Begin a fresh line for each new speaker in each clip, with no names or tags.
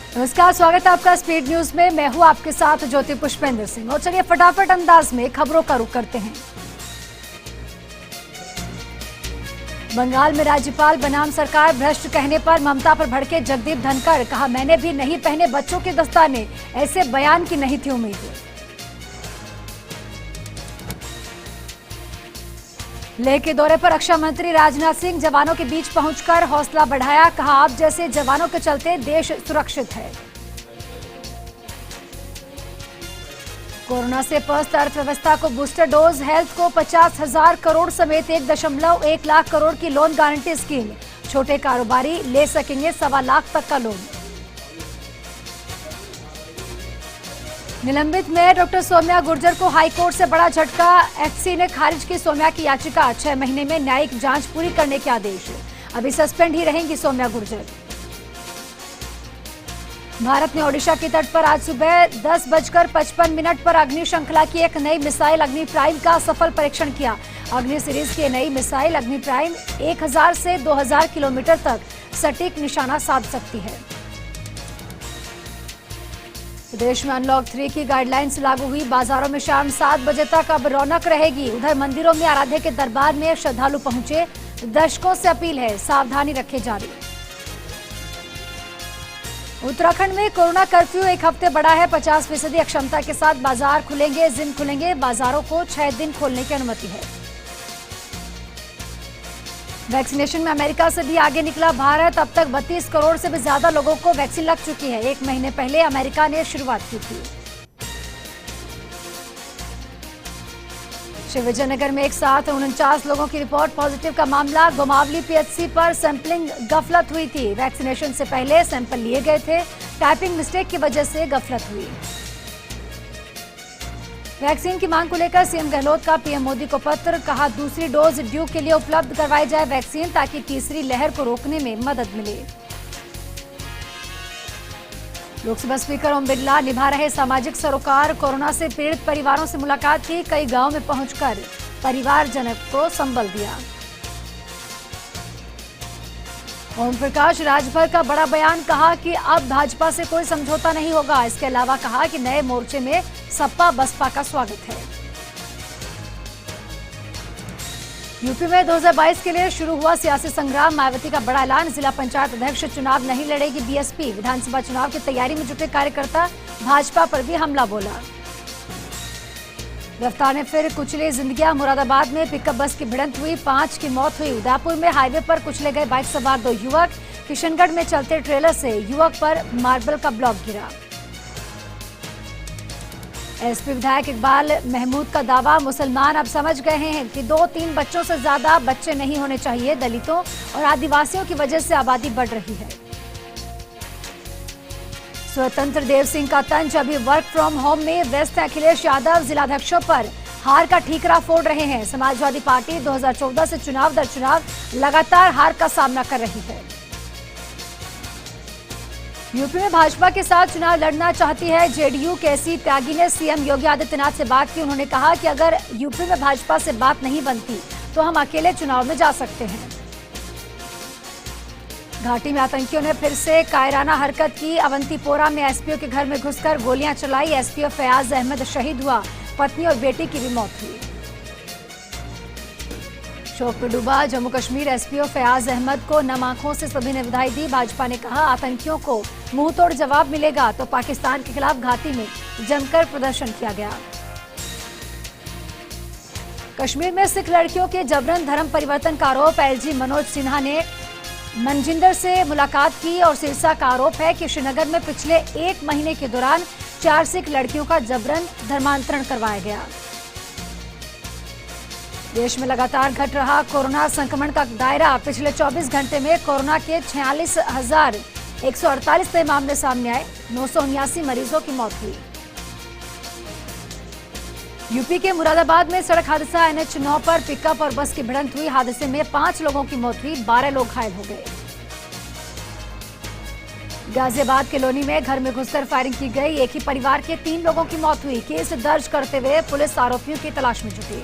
नमस्कार, स्वागत है आपका स्पीड न्यूज में। मैं हूं आपके साथ ज्योति पुष्पेंद्र सिंह और चलिए फटाफट अंदाज में खबरों का रुख करते हैं। बंगाल में राज्यपाल बनाम सरकार भ्रष्ट कहने पर ममता पर भड़के जगदीप धनखड़। कहा, मैंने भी नहीं पहने बच्चों के दस्ताने, ऐसे बयान की नहीं थी उम्मीद। लेह के दौरे पर रक्षा मंत्री राजनाथ सिंह जवानों के बीच पहुंचकर हौसला बढ़ाया। कहा, आप जैसे जवानों के चलते देश सुरक्षित है। कोरोना से पस्त अर्थव्यवस्था को बूस्टर डोज, हेल्थ को 50,000 करोड़ समेत 1.1 लाख करोड़ की लोन गारंटी स्कीम। छोटे कारोबारी ले सकेंगे 1.25 लाख तक का लोन। निलंबित मेयर डॉक्टर सौम्या गुर्जर को हाईकोर्ट से बड़ा झटका। एफसी ने खारिज की सौम्या की याचिका। 6 महीने में न्यायिक जांच पूरी करने के आदेश। अभी सस्पेंड ही रहेंगी सौम्या गुर्जर। भारत ने ओडिशा के तट पर आज सुबह 10:55 पर अग्नि श्रृंखला की एक नई मिसाइल अग्नि प्राइम का सफल परीक्षण किया। अग्नि सीरीज की नई मिसाइल अग्नि प्राइम 1000 से 2000 किलोमीटर तक सटीक निशाना साध सकती है। प्रदेश में अनलॉक 3 की गाइडलाइंस लागू हुई। बाजारों में शाम 7 बजे तक अब रौनक रहेगी। उधर मंदिरों में आराध्य के दरबार में श्रद्धालु पहुंचे। दर्शकों से अपील है, सावधानी रखें जारी। उत्तराखंड में कोरोना कर्फ्यू एक हफ्ते बढ़ा है। 50% क्षमता के साथ बाजार खुलेंगे, जिम खुलेंगे। बाजारों को 6 दिन खोलने की अनुमति है। वैक्सीनेशन में अमेरिका से भी आगे निकला भारत। अब तक 32 करोड़ से भी ज्यादा लोगों को वैक्सीन लग चुकी है। 1 महीने पहले अमेरिका ने शुरुआत की थी। शिवजयनगर में एक साथ 49 लोगों की रिपोर्ट पॉजिटिव का मामला। गोमावली पीएचसी पर सैंपलिंग गफलत हुई थी। वैक्सीनेशन से पहले सैंपल लिए गए थे, टाइपिंग मिस्टेक की वजह से गफलत हुई। वैक्सीन की मांग को लेकर सीएम गहलोत का पीएम मोदी को पत्र। कहा, दूसरी डोज ड्यू के लिए उपलब्ध करवाई जाए वैक्सीन, ताकि तीसरी लहर को रोकने में मदद मिले। लोकसभा स्पीकर ओम बिरला निभा रहे सामाजिक सरोकार। कोरोना से पीड़ित परिवारों से मुलाकात की। कई गांव में पहुंचकर परिवारजनक को संबल दिया। ओम प्रकाश राजभर का बड़ा बयान। कहा कि अब भाजपा से कोई समझौता नहीं होगा। इसके अलावा कहा कि नए मोर्चे में सपा बसपा का स्वागत है। यूपी में 2022 के लिए शुरू हुआ सियासी संग्राम। मायावती का बड़ा ऐलान। जिला पंचायत अध्यक्ष चुनाव नहीं लड़ेगी बीएसपी। विधानसभा चुनाव की तैयारी में जुटे कार्यकर्ता। भाजपा पर भी हमला बोला। रफ्तार ने फिर कुचली जिंदगियां। मुरादाबाद में पिकअप बस की भिड़ंत हुई, 5 की मौत हुई। उदयपुर में हाईवे पर कुचले गए बाइक सवार 2 युवक। किशनगढ़ में चलते ट्रेलर से युवक पर मार्बल का ब्लॉक गिरा। एसपी विधायक इकबाल महमूद का दावा। मुसलमान अब समझ गए हैं कि 2-3 बच्चों से ज्यादा बच्चे नहीं होने चाहिए। दलितों और आदिवासियों की वजह से आबादी बढ़ रही है। स्वतंत्र देव सिंह का तंज। अभी वर्क फ्रॉम होम में व्यस्त है अखिलेश यादव। जिलाध्यक्षों पर हार का ठीकरा फोड़ रहे हैं। समाजवादी पार्टी 2014 से चुनाव दर चुनाव लगातार हार का सामना कर रही है। यूपी में भाजपा के साथ चुनाव लड़ना चाहती है जेडीयू। केसी त्यागी ने सीएम योगी आदित्यनाथ से बात की। उन्होंने कहा कि अगर यूपी में भाजपा से बात नहीं बनती तो हम अकेले चुनाव में जा सकते हैं। घाटी में आतंकियों ने फिर से कायराना हरकत की। अवंतीपोरा में एसपीओ के घर में घुसकर गोलियां चलाई। एसपीओ फयाज अहमद शहीद हुआ। पत्नी और बेटी की भी मौत हुई। शोक में डूबा जम्मू कश्मीर। एसपीओ फयाज अहमद को नम आंखों से सभी ने विदाई दी। भाजपा ने कहा, आतंकियों को मुंह तोड़ जवाब मिलेगा। तो पाकिस्तान के खिलाफ घाटी में जमकर प्रदर्शन किया गया। कश्मीर में सिख लड़कियों के जबरन धर्म परिवर्तन का आरोप। एलजी मनोज सिन्हा ने मनजिंदर से मुलाकात की और सिरसा का आरोप है कि श्रीनगर में पिछले 1 महीने के दौरान 4 सिख लड़कियों का जबरन धर्मांतरण करवाया गया। देश में लगातार घट रहा कोरोना संक्रमण का दायरा। पिछले 24 घंटे में कोरोना के 46,148 नए मामले सामने आए। 979 मरीजों की मौत हुई। यूपी के मुरादाबाद में सड़क हादसा। NH9 पर पिकअप और बस की भिड़ंत हुई। हादसे में 5 लोगों की मौत हुई, 12 लोग घायल हो गए। गाजियाबाद के लोनी में घर में घुसकर फायरिंग की गई। एक ही परिवार के 3 लोगों की मौत हुई। केस दर्ज करते हुए पुलिस आरोपियों की तलाश में जुटी।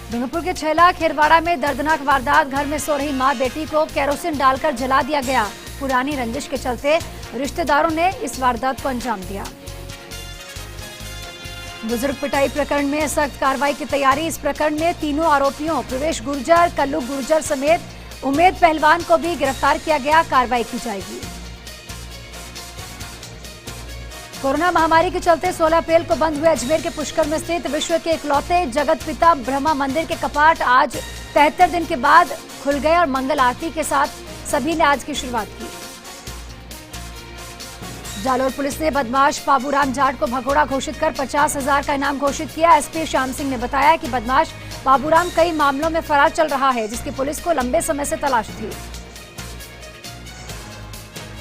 डूंगरपुर के छेला खेरवाड़ा में दर्दनाक वारदात। घर में सो रही मां बेटी को केरोसिन डालकर जला दिया गया। पुरानी रंजिश के चलते रिश्तेदारों ने इस वारदात को अंजाम दिया। बुजुर्ग पिटाई प्रकरण में सख्त कार्रवाई की तैयारी। इस प्रकरण में तीनों आरोपियों प्रवेश गुर्जर, कल्लू गुर्जर समेत उमेद पहलवान को भी गिरफ्तार किया गया। कार्रवाई की जाएगी। कोरोना महामारी के चलते 16 अप्रैल को बंद हुए अजमेर के पुष्कर में स्थित विश्व के इकलौते जगत पिता ब्रह्मा मंदिर के कपाट आज 73 दिन के बाद खुल गए और मंगल आरती के साथ सभी ने आज की शुरुआत की। जालोर पुलिस ने बदमाश बाबूराम जाट को भगोड़ा घोषित कर 50,000 का इनाम घोषित किया। एसपी श्याम सिंह ने बताया कि बदमाश बाबूराम कई मामलों में फरार चल रहा है, जिसकी पुलिस को लंबे समय से तलाश थी।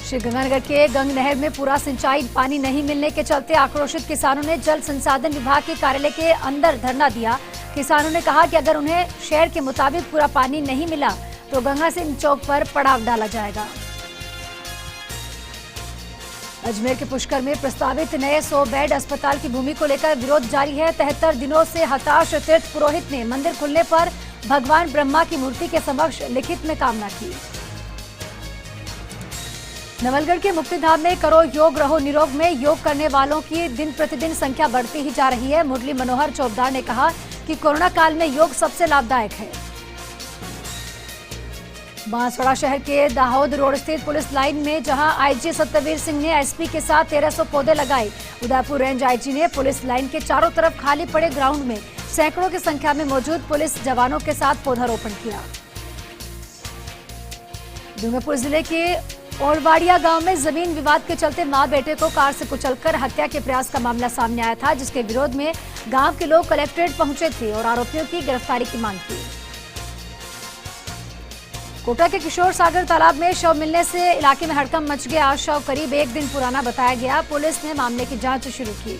श्रीगंगानगर के गंग नहर में पूरा सिंचाई पानी नहीं मिलने के चलते आक्रोशित किसानों ने जल संसाधन विभाग के कार्यालय के अंदर धरना दिया। किसानों ने कहा कि अगर उन्हें शहर के मुताबिक पूरा पानी नहीं मिला तो गंगा सिंह चौक पर पड़ाव डाला जाएगा। अजमेर के पुष्कर में प्रस्तावित नए 100 बेड अस्पताल की भूमि को लेकर विरोध जारी है। 73 दिनों से हताश तीर्थ पुरोहित ने मंदिर खुलने पर भगवान ब्रह्मा की मूर्ति के समक्ष लिखित में कामना की। नवलगढ़ के मुक्तिधाम में करो योग रहो निरोग में योग करने वालों की दिन प्रतिदिन संख्या बढ़ती ही जा रही है। मुरली मनोहर चौबदार ने कहा कि कोरोना काल में योग सबसे लाभदायक है। बांसवाड़ा शहर के दाहोद रोड स्थित पुलिस लाइन में जहां आईजी सत्यवीर सिंह ने एसपी के साथ 1300 पौधे लगाए। उदयपुर रेंज आईजी ने पुलिस लाइन के चारों तरफ खाली पड़े ग्राउंड में सैकड़ों की संख्या में मौजूद पुलिस जवानों के साथ पौधारोपण किया। डूंगरपुर जिले के ओरवाड़िया गांव में जमीन विवाद के चलते मां बेटे को कार से कुचलकर हत्या के प्रयास का मामला सामने आया था, जिसके विरोध में गांव के लोग कलेक्ट्रेट पहुंचे थे और आरोपियों की गिरफ्तारी की मांग की। कोटा के किशोर सागर तालाब में शव मिलने से इलाके में हड़कंप मच गया। शव करीब 1 दिन पुराना बताया गया। पुलिस ने मामले की जांच शुरू की।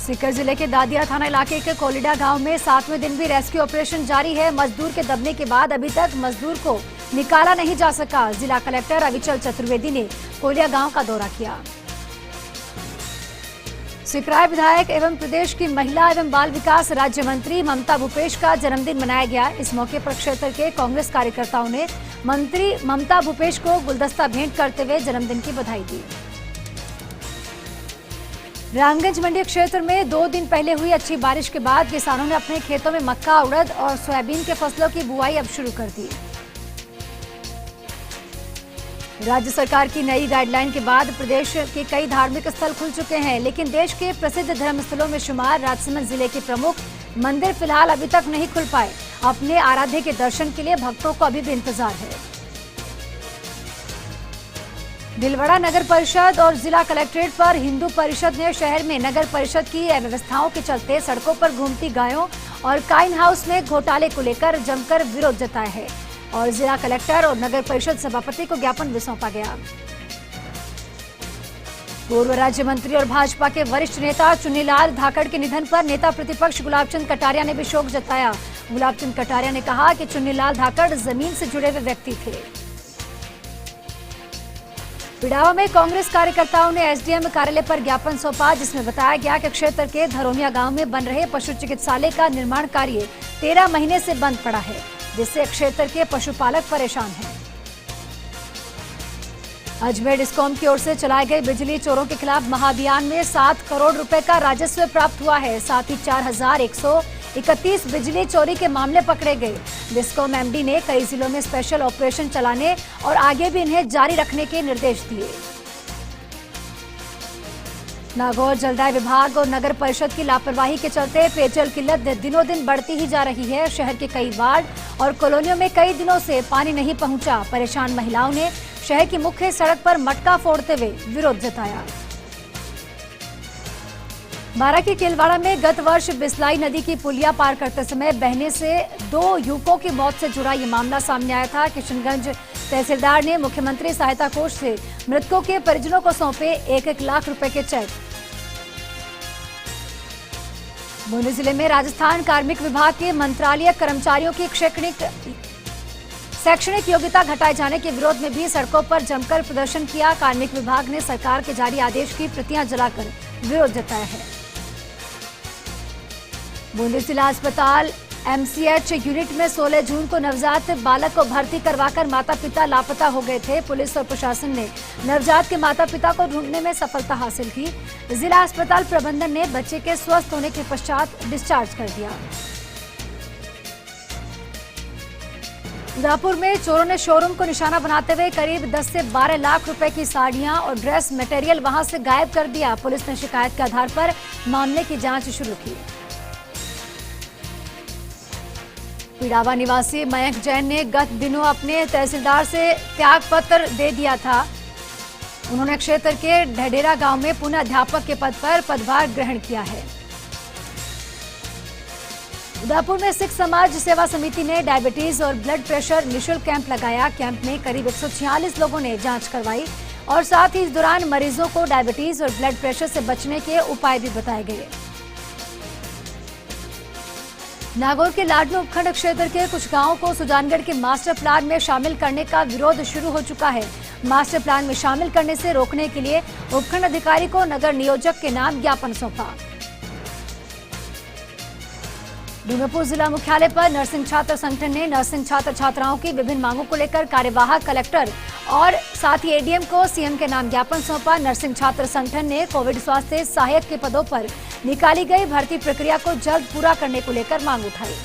सीकर जिले के दादिया थाना इलाके के कोलिडा गांव में 7वें दिन भी रेस्क्यू ऑपरेशन जारी है। मजदूर के दबने के बाद अभी तक मजदूर को निकाला नहीं जा सका। जिला कलेक्टर अविचल चतुर्वेदी ने कोलिया गांव का दौरा किया। सिकराय विधायक एवं प्रदेश की महिला एवं बाल विकास राज्य मंत्री ममता भूपेश का जन्मदिन मनाया गया। इस मौके पर क्षेत्र के कांग्रेस कार्यकर्ताओं ने मंत्री ममता भूपेश को गुलदस्ता भेंट करते हुए जन्मदिन की बधाई दी। रामगंज मंडी क्षेत्र में 2 दिन पहले हुई अच्छी बारिश के बाद किसानों ने अपने खेतों में मक्का, उड़द और सोयाबीन के फसलों की बुआई अब शुरू कर दी। राज्य सरकार की नई गाइडलाइन के बाद प्रदेश के कई धार्मिक स्थल खुल चुके हैं, लेकिन देश के प्रसिद्ध धर्मस्थलों में शुमार राजसमंद जिले के प्रमुख मंदिर फिलहाल अभी तक नहीं खुल पाए। अपने आराध्य के दर्शन के लिए भक्तों को अभी भी इंतजार है। भीलवाड़ा नगर परिषद और जिला कलेक्ट्रेट पर हिंदू परिषद ने शहर में नगर परिषद की अव्यवस्थाओं के चलते सड़कों पर घूमती गायों और काइन हाउस में घोटाले को लेकर जमकर विरोध जताया है और जिला कलेक्टर और नगर परिषद सभापति को ज्ञापन भी सौंपा गया। पूर्व राज्य मंत्री और भाजपा के वरिष्ठ नेता चुन्नीलाल धाकड़ के निधन पर नेता प्रतिपक्ष गुलाबचंद कटारिया ने भी शोक जताया। गुलाबचंद कटारिया ने कहा कि चुन्नीलाल धाकड़ जमीन से जुड़े हुए व्यक्ति थे। पिड़ावा में कांग्रेस कार्यकर्ताओं ने एसडीएम कार्यालय पर ज्ञापन सौंपा, जिसमें बताया गया कि क्षेत्र के धरोनिया गांव में बन रहे पशु चिकित्सालय का निर्माण कार्य 13 महीने से बंद पड़ा है, जिससे क्षेत्र के पशुपालक परेशान हैं। अजमेर डिस्कॉम की ओर से चलाए गए बिजली चोरों के खिलाफ महाअभियान में 7 करोड़ रुपए का राजस्व प्राप्त हुआ है। साथ ही 4131 बिजली चोरी के मामले पकड़े गए। डिस्कॉम एमडी ने कई जिलों में स्पेशल ऑपरेशन चलाने और आगे भी इन्हें जारी रखने के निर्देश दिए। नागौर जलदाय विभाग और नगर परिषद की लापरवाही के चलते पेयजल किल्लत दिनों दिन बढ़ती ही जा रही है। शहर के कई वार्ड और कॉलोनियों में कई दिनों से पानी नहीं पहुंचा। परेशान महिलाओं ने शहर की मुख्य सड़क पर मटका फोड़ते हुए विरोध जताया। बारां के केलवाड़ा में गत वर्ष बिसलाई नदी की पुलिया पार करते समय बहने से 2 युवकों की मौत से जुड़ा ये मामला सामने आया था। किशनगंज तहसीलदार ने मुख्यमंत्री सहायता कोष से मृतकों के परिजनों को सौंपे 1-1 लाख रुपए के चेक। बूंदी जिले में राजस्थान कार्मिक विभाग के मंत्रालय कर्मचारियों की शैक्षणिक योग्यता घटाए जाने के विरोध में भी सड़कों पर जमकर प्रदर्शन किया। कार्मिक विभाग ने सरकार के जारी आदेश की प्रतियां जलाकर विरोध जताया है। बूंदी जिला अस्पताल एमसीएच यूनिट में 16 जून को नवजात बालक को भर्ती करवाकर माता पिता लापता हो गए थे। पुलिस और प्रशासन ने नवजात के माता पिता को ढूंढने में सफलता हासिल की। जिला अस्पताल प्रबंधन ने बच्चे के स्वस्थ होने के पश्चात डिस्चार्ज कर दिया। उदयपुर में चोरों ने शोरूम को निशाना बनाते हुए करीब 10 से 12 लाख रुपए की साड़ियां और ड्रेस मटेरियल वहां से गायब कर दिया। पुलिस ने शिकायत के आधार पर मामले की जांच शुरू की। पिड़ावा निवासी मयंक जैन ने गत दिनों अपने तहसीलदार से त्याग पत्र दे दिया था। उन्होंने क्षेत्र के ढडेरा गांव में पुनः अध्यापक के पद पर पदभार ग्रहण किया है। उदयपुर में सिख समाज सेवा समिति ने डायबिटीज और ब्लड प्रेशर निःशुल्क कैंप लगाया। कैंप में करीब 146 लोगों ने जांच करवाई और साथ ही इस दौरान मरीजों को डायबिटीज और ब्लड प्रेशर से बचने के उपाय भी बताए गए। नागौर के लाडनू उपखंड क्षेत्र के कुछ गांवों को सुजानगढ़ के मास्टर प्लान में शामिल करने का विरोध शुरू हो चुका है। मास्टर प्लान में शामिल करने से रोकने के लिए उपखंड अधिकारी को नगर नियोजक के नाम ज्ञापन सौंपा। डूंगरपुर जिला मुख्यालय पर नर्सिंग छात्र संगठन ने नर्सिंग छात्र छात्राओं की विभिन्न मांगों को लेकर कार्यवाहक कलेक्टर और साथ ही एडीएम को सीएम के नाम ज्ञापन सौंपा। नर्सिंग छात्र संगठन ने कोविड स्वास्थ्य सहायक के पदों पर निकाली गई भर्ती प्रक्रिया को जल्द पूरा करने को लेकर मांग उठाई।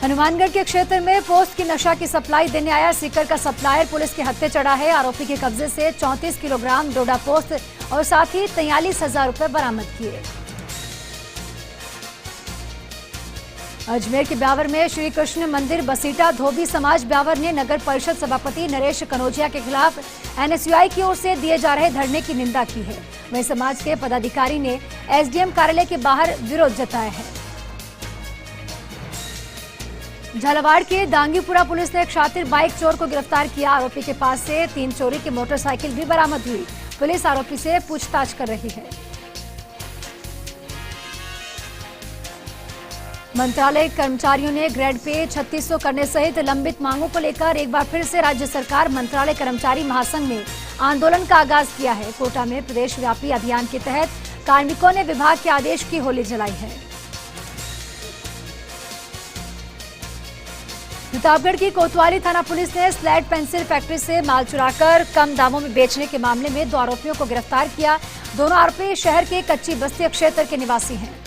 हनुमानगढ़ के क्षेत्र में पोस्ट की नशा की सप्लाई देने आया सीकर का सप्लायर पुलिस के हत्थे चढ़ा है। आरोपी के कब्जे से 34 किलोग्राम डोडा पोस्ट और साथ ही 43,000 रुपए बरामद किए। अजमेर के ब्यावर में श्री कृष्ण मंदिर बसीटा धोबी समाज ब्यावर ने नगर परिषद सभापति नरेश कनौजिया के खिलाफ एनएसयूआई की ओर से दिए जा रहे धरने की निंदा की है। वहीं समाज के पदाधिकारी ने एसडीएम कार्यालय के बाहर विरोध जताया है। झालावाड़ के दांगीपुरा पुलिस ने एक शातिर बाइक चोर को गिरफ्तार किया। आरोपी के पास से 3 चोरी की मोटरसाइकिल भी बरामद हुई। पुलिस आरोपी से पूछताछ कर रही है। मंत्रालय कर्मचारियों ने ग्रेड पे 3600 करने सहित लंबित मांगों को लेकर एक बार फिर से राज्य सरकार मंत्रालय कर्मचारी महासंघ में आंदोलन का आगाज किया है। कोटा में प्रदेश व्यापी अभियान के तहत कार्मिकों ने विभाग के आदेश की होली जलाई है। प्रतापगढ़ की कोतवाली थाना पुलिस ने स्लेट पेंसिल फैक्ट्री से माल चुराकर कम दामों में बेचने के मामले में 2 आरोपियों को गिरफ्तार किया। दोनों आरोपी शहर के कच्ची बस्ती क्षेत्र के निवासी हैं।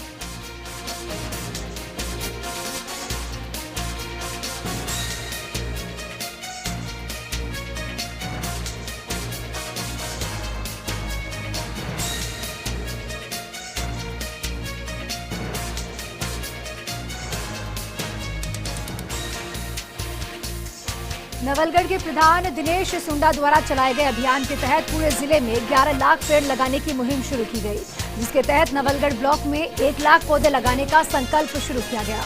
नवलगढ़ के प्रधान दिनेश सुंडा द्वारा चलाए गए अभियान के तहत पूरे जिले में 11 लाख पेड़ लगाने की मुहिम शुरू की गई, जिसके तहत नवलगढ़ ब्लॉक में 1 लाख पौधे लगाने का संकल्प शुरू किया गया।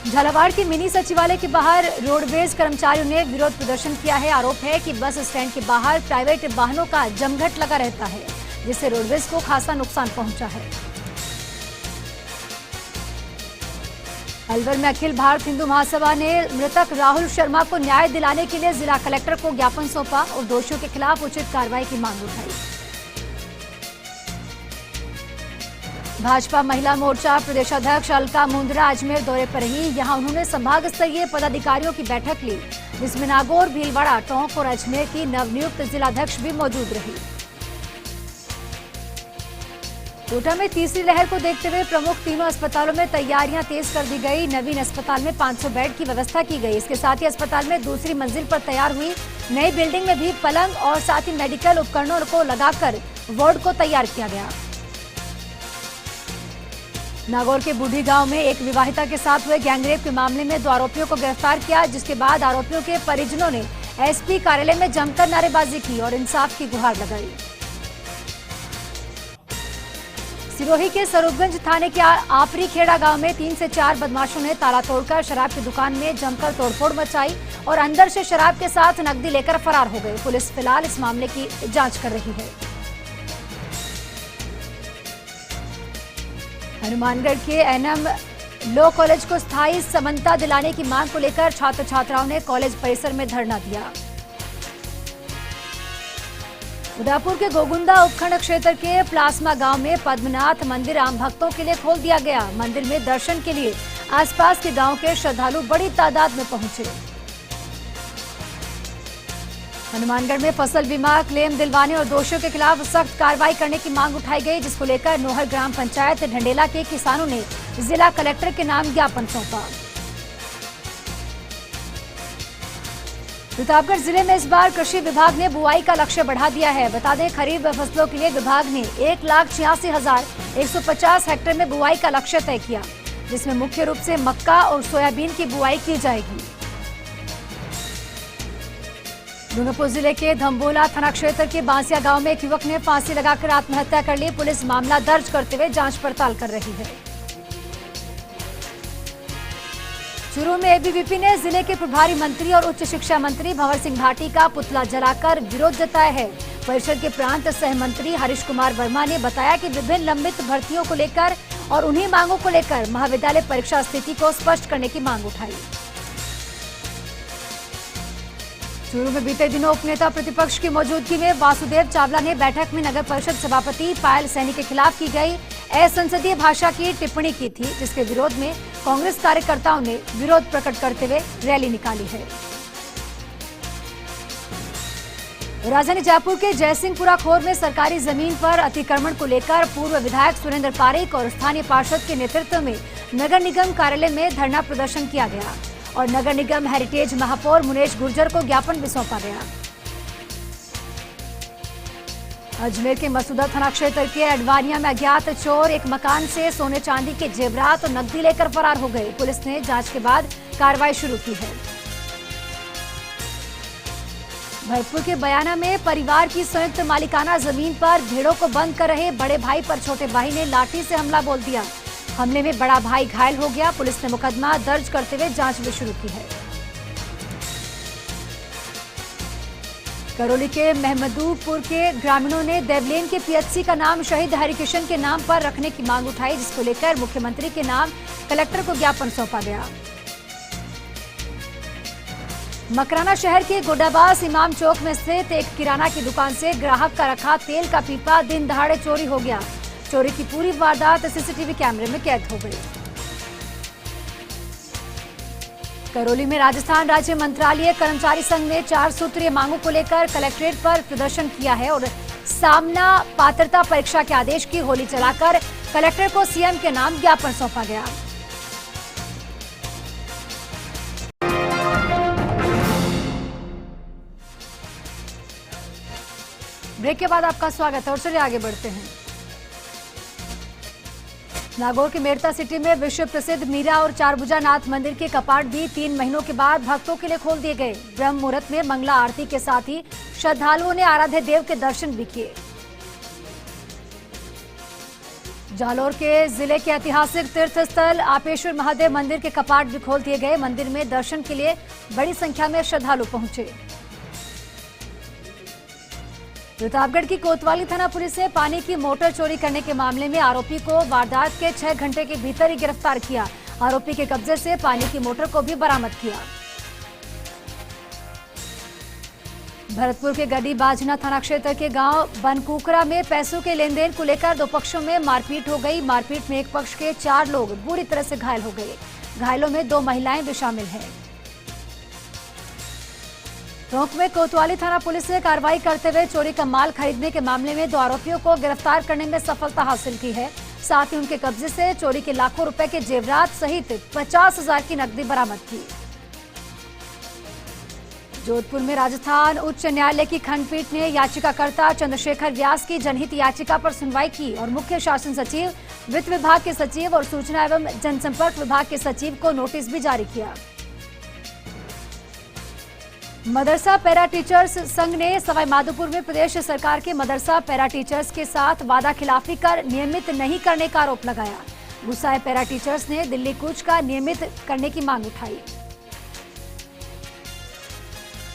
झालावाड़ के मिनी सचिवालय के बाहर रोडवेज कर्मचारियों ने विरोध प्रदर्शन किया है। आरोप है कि बस स्टैंड के बाहर प्राइवेट वाहनों का जमघट लगा रहता है, जिससे रोडवेज को खासा नुकसान पहुंचा है। अलवर में अखिल भारत हिंदू महासभा ने मृतक राहुल शर्मा को न्याय दिलाने के लिए जिला कलेक्टर को ज्ञापन सौंपा और दोषियों के खिलाफ उचित कार्रवाई की मांग उठाई। भाजपा महिला मोर्चा प्रदेशाध्यक्ष अलका मुंद्रा अजमेर दौरे पर रही। यहां उन्होंने संभाग स्तरीय पदाधिकारियों की बैठक ली, जिसमें नागौर, भीलवाड़ा, टोंक और अजमेर की नवनियुक्त जिलाध्यक्ष भी मौजूद रही। कोटा में तीसरी लहर को देखते हुए प्रमुख तीनों अस्पतालों में तैयारियां तेज कर दी गई। नवीन अस्पताल में 500 बेड की व्यवस्था की गई। इसके साथ ही अस्पताल में दूसरी मंजिल पर तैयार हुई नई बिल्डिंग में भी पलंग और साथ ही मेडिकल उपकरणों को लगाकर वार्ड को तैयार किया गया। नागौर के बूढ़ी गांव में एक विवाहिता के साथ हुए गैंगरेप के मामले में 2 आरोपियों को गिरफ्तार किया, जिसके बाद आरोपियों के परिजनों ने एसपी कार्यालय में जमकर नारेबाजी की और इंसाफ की गुहार लगाई। सिरोही के स्वरूपगंज थाने के आपरी खेड़ा गांव में 3 से 4 बदमाशों ने ताला तोड़कर शराब की दुकान में जमकर तोड़फोड़ मचाई और अंदर से शराब के साथ नकदी लेकर फरार हो गए। पुलिस फिलहाल इस मामले की जांच कर रही है। हनुमानगढ़ के एनएम लॉ कॉलेज को स्थायी समानता दिलाने की मांग को लेकर छात्र छात्राओं ने कॉलेज परिसर में धरना दिया। उदयपुर के गोगुंदा उपखंड क्षेत्र के प्लास्मा गांव में पद्मनाथ मंदिर आम भक्तों के लिए खोल दिया गया। मंदिर में दर्शन के लिए आसपास के गांव के श्रद्धालु बड़ी तादाद में पहुंचे। हनुमानगढ़ में फसल बीमा क्लेम दिलवाने और दोषियों के खिलाफ सख्त कार्रवाई करने की मांग उठाई गई, जिसको लेकर नोहर ग्राम पंचायत ढंडेला के किसानों ने जिला कलेक्टर के नाम ज्ञापन सौंपा। प्रतापगढ़ जिले में इस बार कृषि विभाग ने बुआई का लक्ष्य बढ़ा दिया है। बता दें, खरीफ फसलों के लिए विभाग ने 1,86,150 हेक्टेयर में बुआई का लक्ष्य तय किया, जिसमें मुख्य रूप से मक्का और सोयाबीन की बुआई की जाएगी। डूंगरपुर जिले के धम्बोला थाना क्षेत्र के बांसिया गांव में एक युवक ने फांसी लगाकर आत्महत्या कर ली। पुलिस मामला दर्ज करते हुए जांच पड़ताल कर रही है। चूरू में एबीवीपी ने जिले के प्रभारी मंत्री और उच्च शिक्षा मंत्री भंवर सिंह भाटी का पुतला जलाकर विरोध जताया है। परिषद के प्रांत सह मंत्री हरीश कुमार वर्मा ने बताया कि विभिन्न लंबित भर्तियों को लेकर और उन्हीं मांगों को लेकर महाविद्यालय परीक्षा स्थिति को स्पष्ट करने की मांग उठाई। चूरू में बीते दिनों उपनेता प्रतिपक्ष की मौजूदगी में वासुदेव चावला ने बैठक में नगर परिषद सभापति पायल सैनी के खिलाफ की गई असंसदीय भाषा की टिप्पणी की थी, जिसके विरोध में कांग्रेस कार्यकर्ताओं ने विरोध प्रकट करते हुए रैली निकाली है। राजधानी जयपुर के जयसिंहपुरा खोर में सरकारी जमीन पर अतिक्रमण को लेकर पूर्व विधायक सुरेंद्र पारेख और स्थानीय पार्षद के नेतृत्व में नगर निगम कार्यालय में धरना प्रदर्शन किया गया और नगर निगम हेरिटेज महापौर मुनेश गुर्जर को ज्ञापन भी सौंपा गया। अजमेर के मसूदा थाना क्षेत्र के अडवानिया में अज्ञात चोर एक मकान से सोने चांदी के जेवरात और नकदी लेकर फरार हो गए। पुलिस ने जांच के बाद कार्रवाई शुरू की है। भरतपुर के बयाना में परिवार की संयुक्त मालिकाना जमीन पर भेड़ों को बंद कर रहे बड़े भाई पर छोटे भाई ने लाठी से हमला बोल दिया। हमले में बड़ा भाई घायल हो गया। पुलिस ने मुकदमा दर्ज करते हुए जांच भी शुरू की है। करौली के महमदूपुर के ग्रामीणों ने देवलेन के पीएचसी का नाम शहीद हरिकिशन के नाम पर रखने की मांग उठाई, जिसको लेकर मुख्यमंत्री के नाम कलेक्टर को ज्ञापन सौंपा गया। मकराना शहर के गोडाबास इमाम चौक में स्थित एक किराना की दुकान से ग्राहक का रखा तेल का पीपा दिन दहाड़े चोरी हो गया। चोरी की पूरी वारदात सीसीटीवी कैमरे में कैद हो गई। करौली में राजस्थान राज्य मंत्रालय कर्मचारी संघ ने 4 सूत्रीय मांगों को लेकर कलेक्ट्रेट पर प्रदर्शन किया है और सामना पात्रता परीक्षा के आदेश की होली चलाकर कलेक्टर को सीएम के नाम ज्ञापन सौंपा गया। ब्रेक के बाद आपका स्वागत है और चलिए आगे बढ़ते हैं। नागौर के मेरता सिटी में विश्व प्रसिद्ध मीरा और चारभुजा नाथ मंदिर के कपाट भी 3 महीनों के बाद भक्तों के लिए खोल दिए गए। ब्रह्म मुहूर्त में मंगला आरती के साथ ही श्रद्धालुओं ने आराध्य देव के दर्शन भी किए। जालौर के जिले के ऐतिहासिक तीर्थ स्थल आपेश्वर महादेव मंदिर के कपाट भी खोल दिए गए। मंदिर में दर्शन के लिए बड़ी संख्या में श्रद्धालु पहुंचे। प्रतापगढ़ की कोतवाली थाना पुलिस ने पानी की मोटर चोरी करने के मामले में आरोपी को वारदात के 6 घंटे के भीतर ही गिरफ्तार किया। आरोपी के कब्जे से पानी की मोटर को भी बरामद किया। भरतपुर के गड्डी बाजना थाना क्षेत्र के गांव बनकुकरा में पैसों के लेन देन को लेकर 2 पक्षों में मारपीट हो गई। मारपीट में एक पक्ष के 4 लोग बुरी तरह से घायल हो गए। घायलों में 2 महिलाएं भी शामिल हैं। टोंक में कोतवाली थाना पुलिस ने कार्रवाई करते हुए चोरी का माल खरीदने के मामले में 2 आरोपियों को गिरफ्तार करने में सफलता हासिल की है। साथ ही उनके कब्जे से चोरी के लाखों रुपए के जेवरात सहित 50,000 की नकदी बरामद की। जोधपुर में राजस्थान उच्च न्यायालय की खंडपीठ ने याचिकाकर्ता चंद्रशेखर व्यास की जनहित याचिका पर सुनवाई की और मुख्य शासन सचिव, वित्त विभाग के सचिव और सूचना एवं जनसंपर्क विभाग के सचिव को नोटिस भी जारी किया। मदरसा पैरा टीचर्स संघ ने सवाईमाधोपुर में प्रदेश सरकार के मदरसा पैरा टीचर्स के साथ वादा खिलाफी कर नियमित नहीं करने का आरोप लगाया। गुस्साए पैरा टीचर्स ने दिल्ली कूच का नियमित करने की मांग उठाई।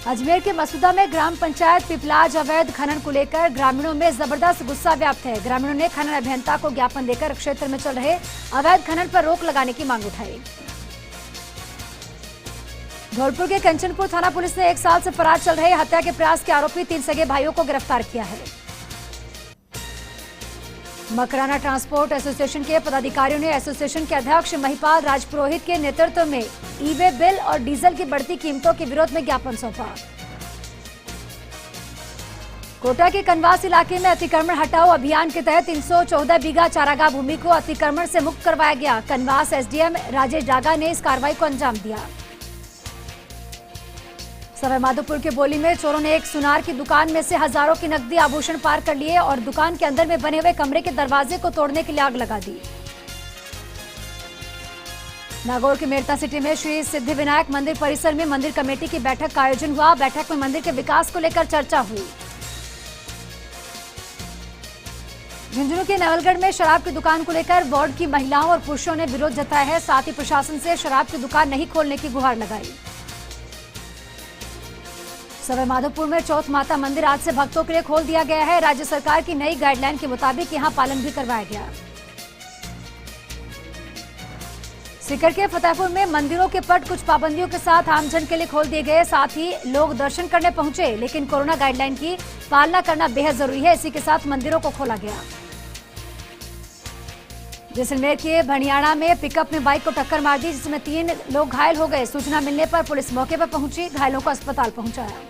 अजमेर के मसूदा में ग्राम पंचायत पिपलाज अवैध खनन को लेकर ग्रामीणों में जबरदस्त गुस्सा व्याप्त है। ग्रामीणों ने खनन अभियंता को ज्ञापन देकर क्षेत्र में चल रहे अवैध खनन पर रोक लगाने की मांग उठाई। धौलपुर के कंचनपुर थाना पुलिस ने 1 साल से फरार चल रहे हत्या के प्रयास के आरोपी 3 सगे भाइयों को गिरफ्तार किया है। मकराना ट्रांसपोर्ट एसोसिएशन के पदाधिकारियों ने एसोसिएशन के अध्यक्ष महिपाल राजपुरोहित के नेतृत्व में ई-वे बिल और डीजल की बढ़ती कीमतों के विरोध में ज्ञापन सौंपा। कोटा के कनवास इलाके में अतिक्रमण हटाओ अभियान के तहत 314 बीघा चारागाह भूमि को अतिक्रमण से मुक्त करवाया गया। कनवास एसडीएम राजेश डागा ने इस कार्रवाई को अंजाम दिया। सवाईमाधोपुर के बोली में चोरों ने एक सुनार की दुकान में से हजारों की नकदी आभूषण पार कर लिए और दुकान के अंदर में बने हुए कमरे के दरवाजे को तोड़ने के लिए आग लगा दी। नागौर के मेरता सिटी में श्री सिद्धिविनायक मंदिर परिसर में मंदिर कमेटी की बैठक का आयोजन हुआ। बैठक में मंदिर के विकास को लेकर चर्चा हुई। झुंझुनू के नवलगढ़ में शराब की दुकान को लेकर वार्ड की महिलाओं और पुरुषों ने विरोध जताया है। साथ ही प्रशासन से शराब की दुकान नहीं खोलने की गुहार लगाई। सवाईमाधोपुर में चौथ माता मंदिर आज से भक्तों के लिए खोल दिया गया है। राज्य सरकार की नई गाइडलाइन के मुताबिक यहां पालन भी करवाया गया। सीकर के फतेहपुर में मंदिरों के पट कुछ पाबंदियों के साथ आमजन के लिए खोल दिए गए। साथ ही लोग दर्शन करने पहुंचे, लेकिन कोरोना गाइडलाइन की पालना करना बेहद जरूरी है। इसी के साथ मंदिरों को खोला गया। जैसलमेर के भणियाणा में पिकअप ने बाइक को टक्कर मार दी, जिसमें 3 लोग घायल हो गए। सूचना मिलने पर पुलिस मौके पर पहुंची, घायलों को अस्पताल पहुंचाया।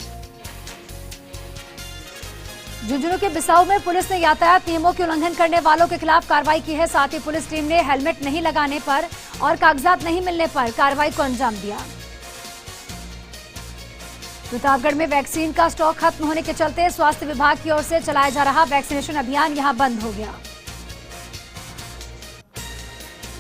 झुंझुनू के बिसाऊ में पुलिस ने यातायात नियमों के उल्लंघन करने वालों के खिलाफ कार्रवाई की है। साथ ही पुलिस टीम ने हेलमेट नहीं लगाने पर और कागजात नहीं मिलने पर कार्रवाई को अंजाम दिया। प्रतापगढ़ में वैक्सीन का स्टॉक खत्म होने के चलते स्वास्थ्य विभाग की ओर से चलाया जा रहा वैक्सीनेशन अभियान यहां बंद हो गया।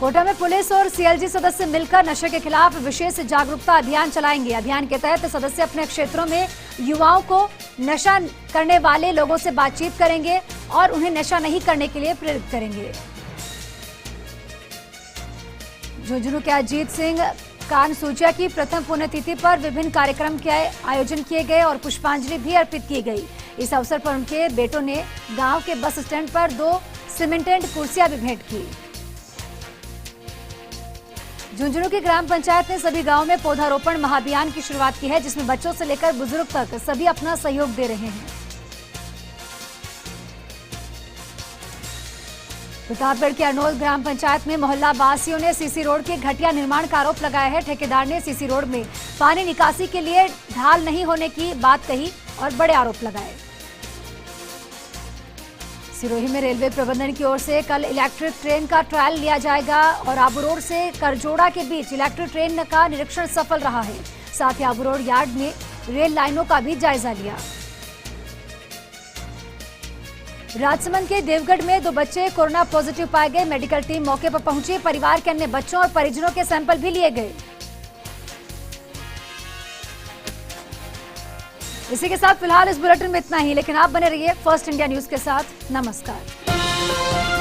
कोटा में पुलिस और सीएलजी सदस्य मिलकर नशे के खिलाफ विशेष जागरूकता अभियान चलाएंगे। अभियान के तहत सदस्य अपने क्षेत्रों में युवाओं को नशा करने वाले लोगों से बातचीत करेंगे और उन्हें नशा नहीं करने के लिए प्रेरित करेंगे। झुंझुनू के अजीत सिंह कानसूचिया की प्रथम पुण्यतिथि पर विभिन्न कार्यक्रम के आयोजन किए गए और पुष्पांजलि भी अर्पित की गई। इस अवसर पर उनके बेटों ने गांव के बस स्टैंड पर 2 सीमेंटेड कुर्सियां भी भेंट की। झुंझुनू की ग्राम पंचायत ने सभी गांवों में पौधारोपण महाअभियान की शुरुआत की है, जिसमें बच्चों से लेकर बुजुर्ग तक सभी अपना सहयोग दे रहे हैं। प्रतापगढ़ के अरनोल ग्राम पंचायत में मोहल्ला वासियों ने सीसी रोड के घटिया निर्माण का आरोप लगाया है। ठेकेदार ने सीसी रोड में पानी निकासी के लिए ढाल नहीं होने की बात कही और बड़े आरोप लगाए। सिरोही में रेलवे प्रबंधन की ओर से कल इलेक्ट्रिक ट्रेन का ट्रायल लिया जाएगा और आबू रोड से करजोड़ा के बीच इलेक्ट्रिक ट्रेन का निरीक्षण सफल रहा है। साथ ही आबू रोड यार्ड में रेल लाइनों का भी जायजा लिया। राजसमंद के देवगढ़ में 2 बच्चे कोरोना पॉजिटिव पाए गए। मेडिकल टीम मौके पर पहुंची। परिवार के अन्य बच्चों और परिजनों के सैंपल भी लिए गए। इसी के साथ फिलहाल इस बुलेटिन में इतना ही, लेकिन आप बने रहिए फर्स्ट इंडिया न्यूज के साथ। नमस्कार।